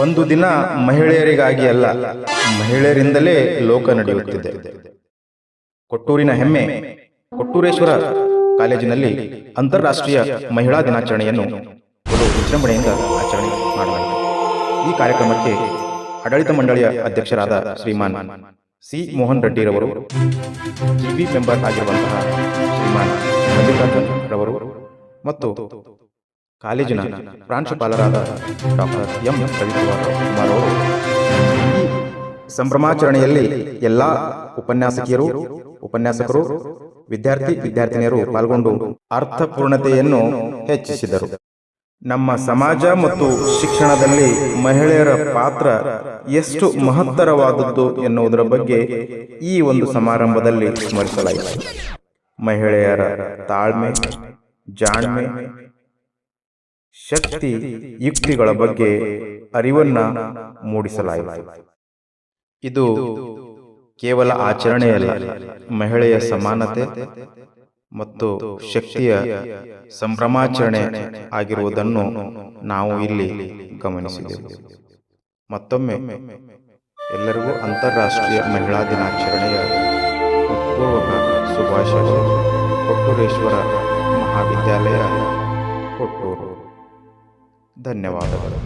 ಒಂದು ದಿನ ಮಹಿಳೆಯರಿಗಾಗಿ ಅಲ್ಲ, ಮಹಿಳೆಯರಿಂದಲೇ ಲೋಕ ನಡೆಯುತ್ತಿದೆ. ಕೊಟ್ಟೂರಿನ ಹೆಮ್ಮೆ ಕೊಟ್ಟೂರೇಶ್ವರ ಕಾಲೇಜಿನಲ್ಲಿ ಅಂತಾರಾಷ್ಟ್ರೀಯ ಮಹಿಳಾ ದಿನಾಚರಣೆಯನ್ನು ಬಲು ವಿಜೃಂಭಣೆಯಿಂದ ಆಚರಣೆ ಮಾಡಲಾಗಿದೆ. ಈ ಕಾರ್ಯಕ್ರಮಕ್ಕೆ ಆಡಳಿತ ಮಂಡಳಿಯ ಅಧ್ಯಕ್ಷರಾದ ಶ್ರೀಮಾನ್ ಸಿ ಮೋಹನ್ ರೆಡ್ಡಿರವರು, ಜಿಬಿ ಮೆಂಬರ್ ಆಗಿರುವಂತಹ ಶ್ರೀಮಾನ್ ಮಲ್ಲಿಕಾರ್ಜುನ್ ರವರು ಮತ್ತು ಕಾಲೇಜಿನ ಪ್ರಾಂಶುಪಾಲರಾದ ಡಾಕ್ಟರ್ ಎಂ ರವಿಕುಮಾರ್ ಅವರು ಈ ಸಂಭ್ರಮಾಚರಣೆಯಲ್ಲಿ ಎಲ್ಲ ಉಪನ್ಯಾಸಕರು ವಿದ್ಯಾರ್ಥಿನಿಯರು ಪಾಲ್ಗೊಂಡು ಅರ್ಥಪೂರ್ಣತೆಯನ್ನು ಹೆಚ್ಚಿಸಿದರು. ನಮ್ಮ ಸಮಾಜ ಮತ್ತು ಶಿಕ್ಷಣದಲ್ಲಿ ಮಹಿಳೆಯರ ಪಾತ್ರ ಎಷ್ಟು ಮಹತ್ತರವಾದದ್ದು ಎನ್ನುವುದರ ಬಗ್ಗೆ ಈ ಒಂದು ಸಮಾರಂಭದಲ್ಲಿ ಸ್ಮರಿಸಲಾಯಿತು. ಮಹಿಳೆಯರ ತಾಳ್ಮೆ, ಜಾಣ್ಮೆ, ಶಕ್ತಿ, ಯುಕ್ತಿಗಳ ಬಗ್ಗೆ ಅರಿವನ್ನ ಮೂಡಿಸಲಾಯಿತು. ಇದು ಕೇವಲ ಆಚರಣೆಯಲ್ಲ, ಮಹಿಳೆಯ ಸಮಾನತೆ ಮತ್ತು ಶಕ್ತಿಯ ಸಂಭ್ರಮಾಚರಣೆ ಆಗಿರುವುದನ್ನು ನಾವು ಇಲ್ಲಿ ಗಮನಿಸಿದೆವು. ಮತ್ತೊಮ್ಮೆ ಎಲ್ಲರಿಗೂ ಅಂತಾರಾಷ್ಟ್ರೀಯ ಮಹಿಳಾ ದಿನಾಚರಣೆಯ ಹೃತ್ಪೂರ್ವಕ ಶುಭಾಶಯಗಳು. ಕೊಟ್ಟೂರೇಶ್ವರ ಮಹಾವಿದ್ಯಾಲಯ, ಕೊಟ್ಟೂರು. ಧನ್ಯವಾದಗಳು.